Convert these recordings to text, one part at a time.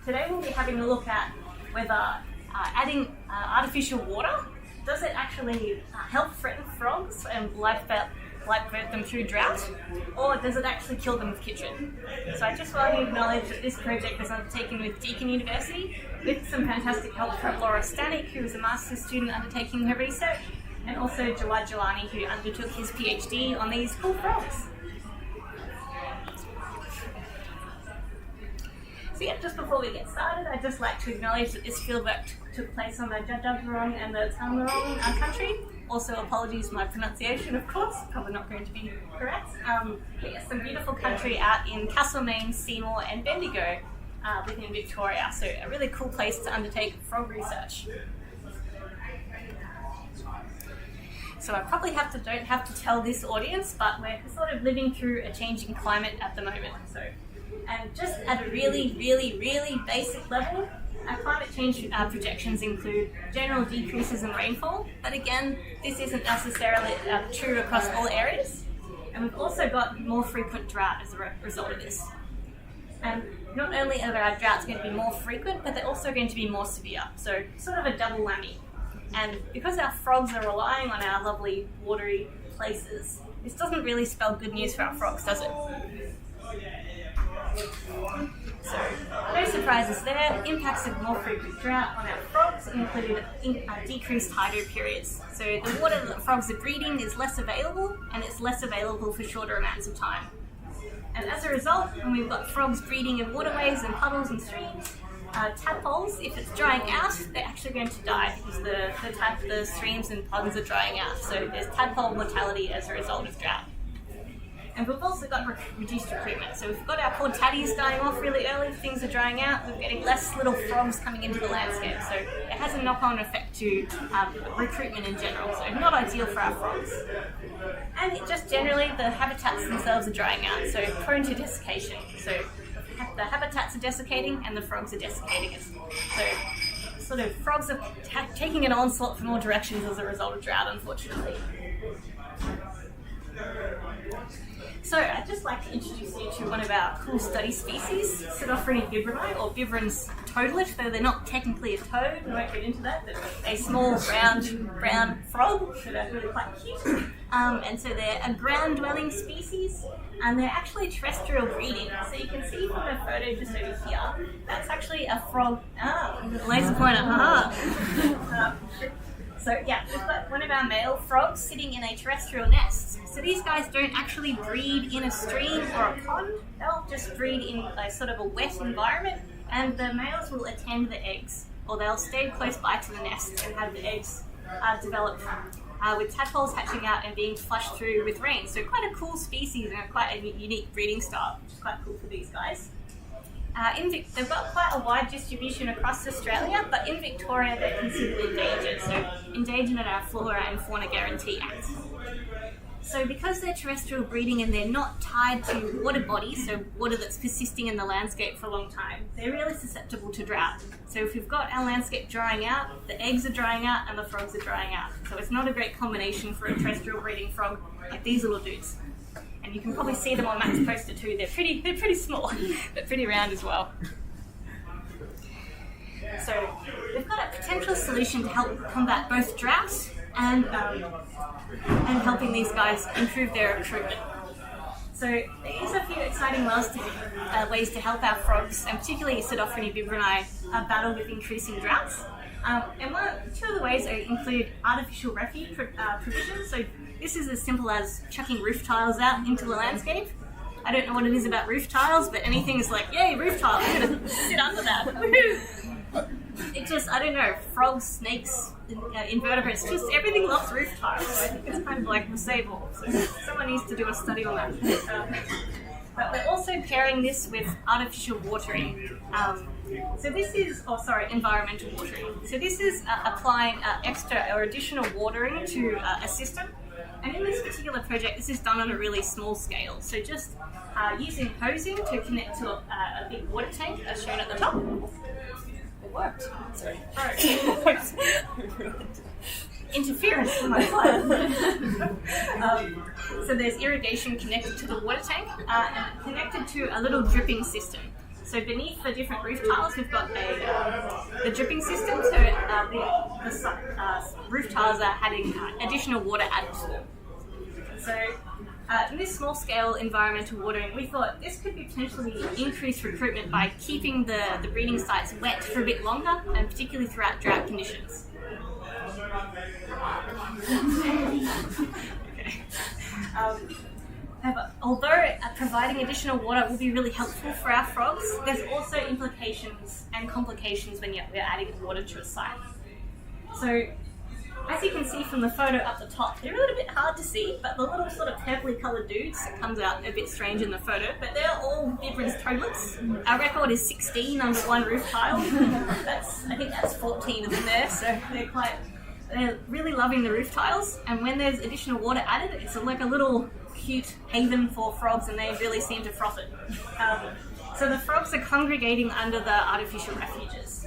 today we'll be having a look at whether adding artificial water, does it actually help threaten frogs and lifebird them through drought, or does it actually kill them with chytrid? So I just want to acknowledge that this project was undertaken with Deakin University with some fantastic help from Laura Stanek, who was a master's student undertaking her research, and also Jawad Jalani, who undertook his PhD on these cool frogs. So yeah, just before we get started, I'd just like to acknowledge that this fieldwork took place on the Bibron and the Tamarong country. Also, apologies for my pronunciation, of course, probably not going to be correct. But yes, some beautiful country out in Castlemaine, Seymour and Bendigo within Victoria. So a really cool place to undertake frog research. So I probably don't have to tell this audience, but we're sort of living through a changing climate at the moment. And just at a really, really, really basic level, our climate change projections include general decreases in rainfall, but again, this isn't necessarily true across all areas. And we've also got more frequent drought as a result of this. And not only are our droughts going to be more frequent, but they're also going to be more severe. So sort of a double whammy. And because our frogs are relying on our lovely watery places, this doesn't really spell good news for our frogs, does it? So, no surprises there. Impacts of more frequent drought on our frogs include decreased hydro periods. So the water that frogs are breeding is less available, and it's less available for shorter amounts of time. And as a result, when we've got frogs breeding in waterways and puddles and streams, tadpoles, if it's drying out, they're actually going to die because the streams and ponds are drying out. So there's tadpole mortality as a result of drought. And we've also got reduced recruitment. So we've got our poor taddies dying off really early, things are drying out, we're getting less little frogs coming into the landscape. So it has a knock-on effect to recruitment in general, so not ideal for our frogs. And just generally, the habitats themselves are drying out, so prone to desiccation. So the habitats are desiccating and the frogs are desiccating it. So sort of frogs are taking an onslaught from all directions as a result of drought, unfortunately. So I'd just like to introduce you to one of our cool study species, Pseudophryne bibronii, or Bibron's toadlet, though they're not technically a toad, we won't get into that, but a small round brown frog that are really quite cute. And so they're a ground-dwelling species, and they're actually terrestrial breeding. So you can see from the photo just over here, that's actually a frog. Laser pointer, So yeah, we've got one of our male frogs sitting in a terrestrial nest. So these guys don't actually breed in a stream or a pond, they'll just breed in a sort of a wet environment, and the males will attend the eggs, or they'll stay close by to the nest and have the eggs develop with tadpoles hatching out and being flushed through with rain. So quite a cool species and quite a unique breeding style, which is quite cool for these guys. They've got quite a wide distribution across Australia, but in Victoria they're considered endangered, so endangered under our Flora and Fauna Guarantee Act. So because they're terrestrial breeding and they're not tied to water bodies, so water that's persisting in the landscape for a long time, they're really susceptible to drought. So if we've got our landscape drying out, the eggs are drying out and the frogs are drying out. So it's not a great combination for a terrestrial breeding frog like these little dudes. And you can probably see them on Matt's poster too. They're pretty small, but pretty round as well. So we've got a potential solution to help combat both drought and helping these guys improve their recruitment. So there's a few exciting ways to help our frogs, and particularly Pseudophryne bibronii, battle with increasing droughts. And two of the ways include artificial refuge provision. So this is as simple as chucking roof tiles out into the landscape. I don't know what it is about roof tiles, but anything is like, yay, roof tile, I'm going to sit under that. Woohoo! It just, I don't know, frogs, snakes, invertebrates, just everything loves roof tiles. So I think it's kind of like the save all. So someone needs to do a study on that. But we're also pairing this with artificial watering. So this is, environmental watering. So this is applying extra or additional watering to a system. And in this particular project, this is done on a really small scale. So just using hosing to connect to a big water tank, as shown at the top. It worked. Sorry. Interference from my slide. So there's irrigation connected to the water tank and connected to a little dripping system. So beneath the different roof tiles, we've got the dripping system. So the roof tiles are having additional water added to them. So in this small-scale environmental watering, we thought this could potentially increase recruitment by keeping the breeding sites wet for a bit longer, and particularly throughout drought conditions. Okay. However, although providing additional water will be really helpful for our frogs, there's also implications and complications when we're adding water to a site. So, as you can see from the photo up the top, they're a little bit hard to see, but the little sort of purpley coloured dudes, it comes out a bit strange in the photo, but they're all Bibron's toadlets. Our record is 16 under one roof tile. I think that's 14 of them there, so they're really loving the roof tiles, and when there's additional water added, it's like a little cute haven for frogs, and they really seem to froth it. So the frogs are congregating under the artificial refuges,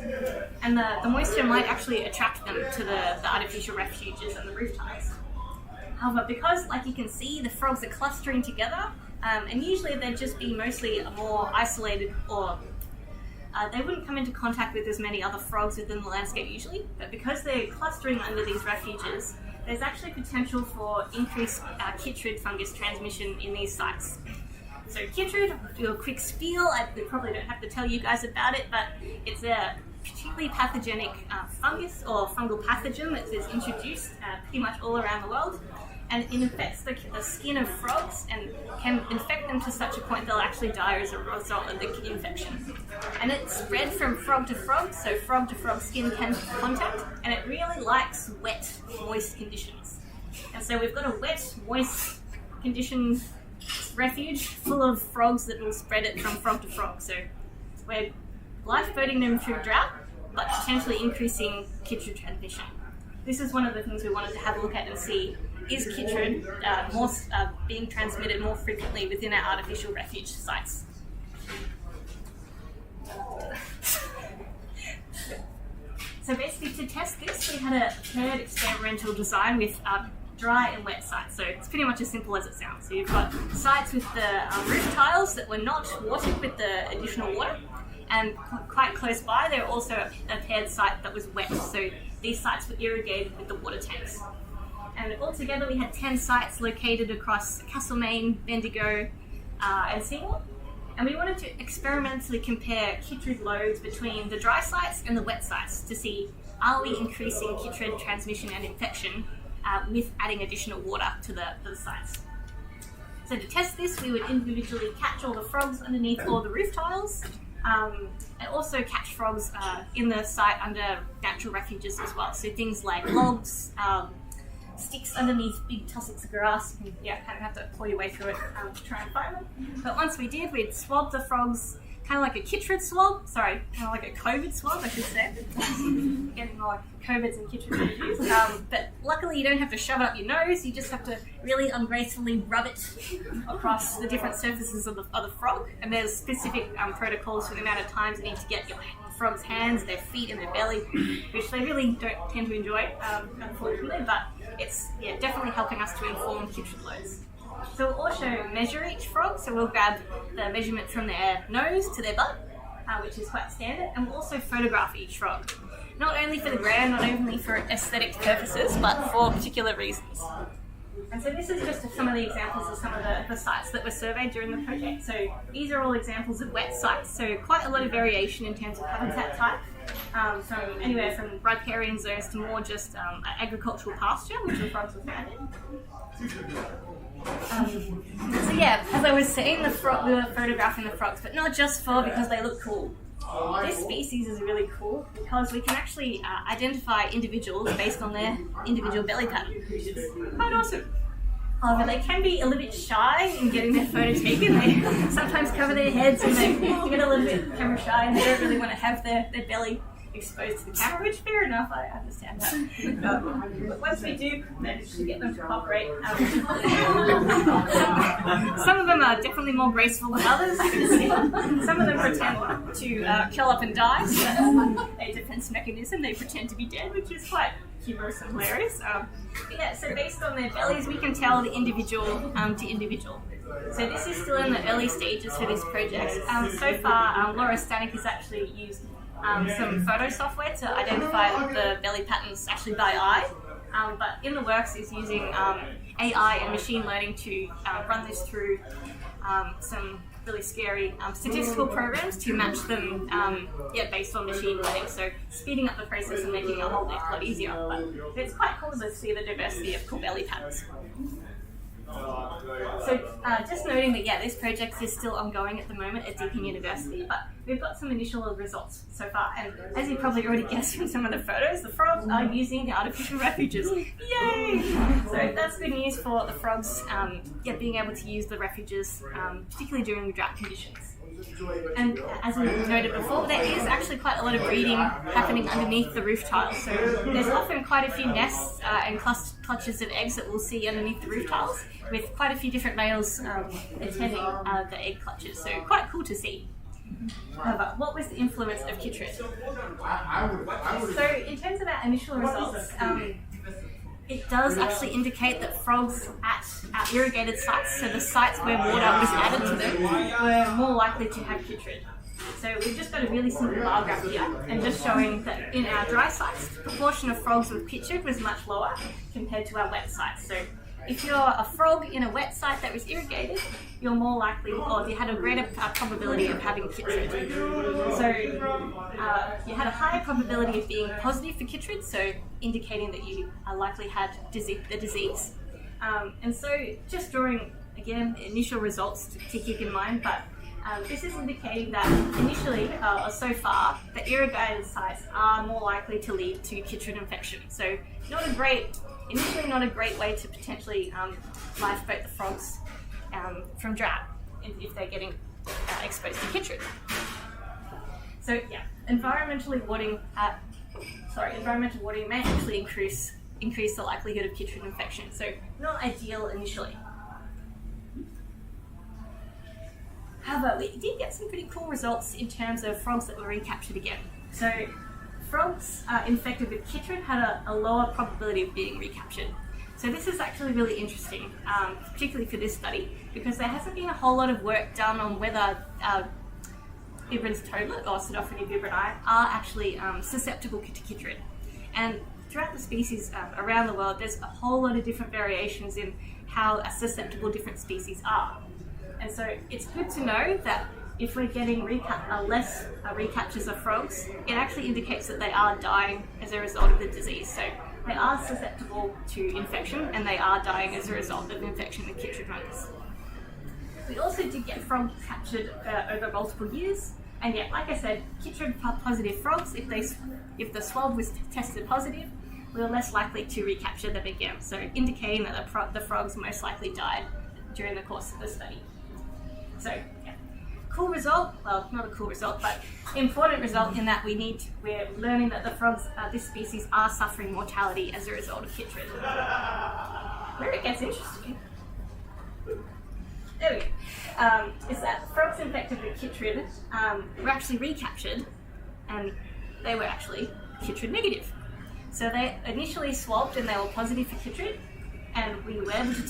and the moisture might actually attract them to the artificial refuges and the roof tiles. However, because, like you can see, the frogs are clustering together, and usually they'd just be mostly more isolated, or they wouldn't come into contact with as many other frogs within the landscape usually, but because they're clustering under these refuges, there's actually potential for increased chytrid fungus transmission in these sites. So chytrid, I'll do a quick spiel. I probably don't have to tell you guys about it, but it's a particularly pathogenic fungus or fungal pathogen that is introduced pretty much all around the world, and it infects the skin of frogs and can infect them to such a point they'll actually die as a result of the infection. And it's spread from frog to frog, so frog to frog skin can contact, and it really likes wet, moist conditions. And so we've got a wet, moist condition refuge full of frogs that will spread it from frog to frog. So we're lifeboating them through drought, but potentially increasing chytrid transmission. This is one of the things we wanted to have a look at and see, is chytrid being transmitted more frequently within our artificial refuge sites? So basically, to test this, we had a paired experimental design with dry and wet sites. So it's pretty much as simple as it sounds. So you've got sites with the roof tiles that were not watered with the additional water, and quite close by there also a paired site that was wet. So these sites were irrigated with the water tanks. And altogether we had 10 sites located across Castlemaine, Bendigo and Seymour. And we wanted to experimentally compare chytrid loads between the dry sites and the wet sites to see, are we increasing chytrid transmission and infection with adding additional water to the sites. So to test this, we would individually catch all the frogs underneath all the roof tiles, and also catch frogs in the site under natural refuges as well. So things like logs, sticks underneath big tussocks of grass. You can, kind of have to pull your way through it to try and find them. But once we did, we'd swab the frogs kind of like a chytrid swab. Sorry, kind of like a COVID swab, I should say. Getting more like COVIDs and chytrid confused. But luckily, you don't have to shove it up your nose. You just have to really ungracefully rub it across the different surfaces of the frog. And there's specific protocols for the amount of times you need to get your frog's hands, their feet, and their belly, which they really don't tend to enjoy, unfortunately. But it's definitely helping us to inform chytrid loads. So we'll also measure each frog, so we'll grab the measurement from their nose to their butt, which is quite standard, and we'll also photograph each frog. Not only for the ground, not only for aesthetic purposes, but for particular reasons. And so this is just some of the examples of some of the sites that were surveyed during the project. So these are all examples of wet sites, so quite a lot of variation in terms of habitat type, from anywhere from riparian zones to more just agricultural pasture, which the frogs were found in. So yeah, as I was saying, we were photographing the frogs, but not just because they look cool. This species is really cool because we can actually identify individuals based on their individual belly pattern, which is quite awesome. However, they can be a little bit shy in getting their photo taken. They sometimes cover their heads and they get a little bit camera shy and they don't really want to have their belly exposed to the camera, which fair enough, I understand that. But once we do manage to get them to cooperate, some of them are definitely more graceful than others. You can see some of them pretend to curl up and die, so that's a defense mechanism. They pretend to be dead, which is quite humorous and hilarious. But yeah, so based on their bellies, we can tell the individual to individual. So this is still in the early stages for this project. So far, Laura Stanek has actually used some photo software to identify the belly patterns actually by eye. But in the works is using AI and machine learning to run this through some really scary statistical programs to match them based on machine learning. So speeding up the process and making it a whole lot easier. But it's quite cool to see the diversity of cool belly patterns. So just noting that, this project is still ongoing at the moment at Deakin University, but we've got some initial results so far, and as you probably already guessed from some of the photos, the frogs are using the artificial refuges. Yay! So that's good news for the frogs, being able to use the refuges, particularly during the drought conditions. And as we noted before, there is actually quite a lot of breeding happening underneath the roof tiles. So there's often quite a few nests and clutches of eggs that we'll see underneath the roof tiles, with quite a few different males attending the egg clutches. So quite cool to see. However, what was the influence of chytrid? So in terms of our initial results, it does actually indicate that frogs at our irrigated sites, so the sites where water was added to them, were more likely to have chytrid. So we've just got a really simple bar graph here, and just showing that in our dry sites, the proportion of frogs with chytrid was much lower compared to our wet sites. So if you're a frog in a wet site that was irrigated, you're more likely, or you had a greater probability of having chytrid. So you had a higher probability of being positive for chytrid, so indicating that you likely had the disease. And so just drawing, again, initial results to keep in mind, but this is indicating that initially, or so far, the irrigated sites are more likely to lead to chytrid infection. So initially not a great way to potentially lifeboat the frogs from drought if they're getting exposed to chytrid. So environmental watering may actually increase the likelihood of chytrid infection. So not ideal initially. However, we did get some pretty cool results in terms of frogs that were recaptured again. So frogs infected with chytrid had a lower probability of being recaptured. So this is actually really interesting, particularly for this study, because there hasn't been a whole lot of work done on whether Bibron's toadlet, or Pseudophryne bibronii, are actually susceptible to chytrid. And throughout the species around the world, there's a whole lot of different variations in how susceptible different species are. And so it's good to know that if we're getting less recaptures of frogs, it actually indicates that they are dying as a result of the disease. So they are susceptible to infection, and they are dying as a result of infection with chytrid fungus. We also did get frogs captured over multiple years, and like I said, chytrid positive frogs, if the swab was tested positive, we were less likely to recapture them again. So indicating that the frogs most likely died during the course of the study. So cool result, well, not a cool result, but important result in that we're learning that the frogs, this species, are suffering mortality as a result of chytrid. Where it gets interesting, there we go, is that frogs infected with chytrid were actually recaptured, and they were actually chytrid negative. So they initially swabbed and they were positive for chytrid, and we were able to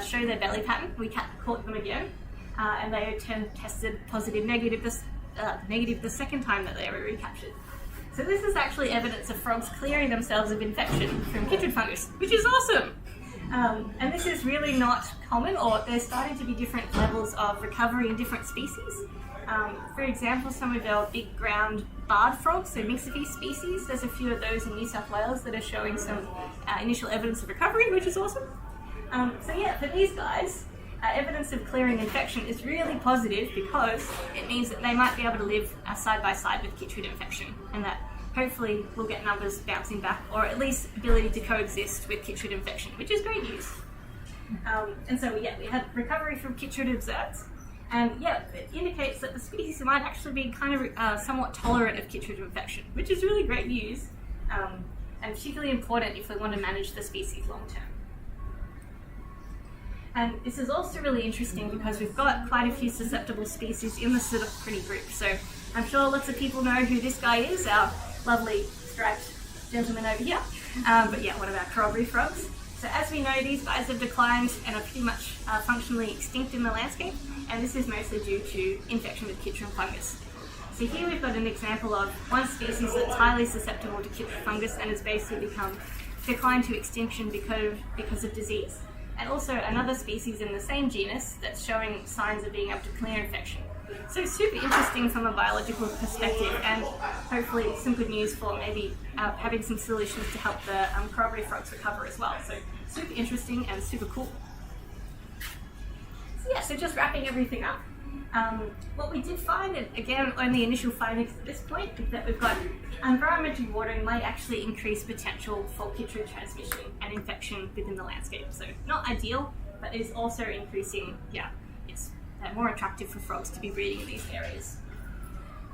show their belly pattern. We caught them again. And they tested negative the second time that they were recaptured. So this is actually evidence of frogs clearing themselves of infection from chytrid fungus, which is awesome. And this is really not common, or there's starting to be different levels of recovery in different species. For example, some of our big ground barred frogs, so mixophy species, there's a few of those in New South Wales that are showing some initial evidence of recovery, which is awesome. For these guys, evidence of clearing infection is really positive, because it means that they might be able to live side by side with chytrid infection, and that hopefully we'll get numbers bouncing back, or at least ability to coexist with chytrid infection, which is great news. We had recovery from chytrid observed, and it indicates that the species might actually be kind of somewhat tolerant of chytrid infection, which is really great news, and particularly important if we want to manage the species long term. And this is also really interesting because we've got quite a few susceptible species in the Pseudophryne group. So I'm sure lots of people know who this guy is, our lovely striped gentleman over here. One of our corroboree frogs. So as we know, these guys have declined and are pretty much functionally extinct in the landscape, and this is mostly due to infection with chytrid fungus. So here we've got an example of one species that's highly susceptible to chytrid fungus and has basically declined to extinction because of disease. And also another species in the same genus that's showing signs of being able to clear infection. So super interesting from a biological perspective, and hopefully some good news for maybe having some solutions to help the corroboree frogs recover as well. So super interesting and super cool. So yeah, so just wrapping everything up. What we did find, and again only initial findings at this point, is that we've got environmental watering might actually increase potential for chytrid transmission and infection within the landscape. So not ideal, but is also increasing, it's more attractive for frogs to be breeding in these areas.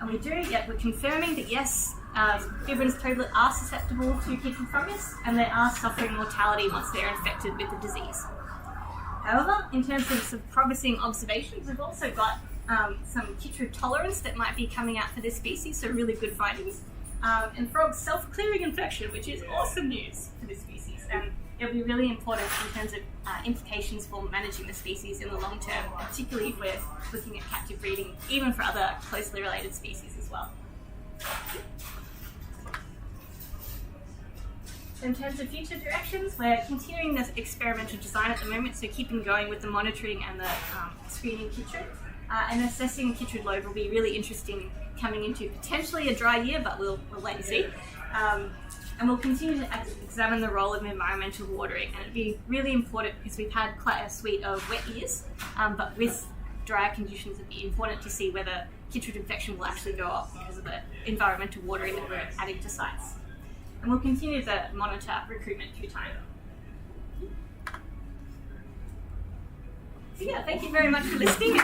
And we're confirming that yes, Bibron's toadlet are susceptible to chytrid fungus and they are suffering mortality once they're infected with the disease. However, in terms of some promising observations, we've also got some chytrid tolerance that might be coming out for this species, so really good findings. And frogs self-clearing infection, which is awesome news for this species. And it'll be really important in terms of implications for managing the species in the long term, particularly if we're looking at captive breeding, even for other closely related species as well. So in terms of future directions, we're continuing this experimental design at the moment, so keeping going with the monitoring and the screening chytrid. And assessing chytrid load will be really interesting coming into potentially a dry year, but we'll wait and see. And we'll continue to examine the role of environmental watering, and it'll be really important because we've had quite a suite of wet years, but with drier conditions it'll be important to see whether chytrid infection will actually go up because of the environmental watering that we're adding to sites. And we'll continue to monitor recruitment through time. So yeah, thank you very much for listening.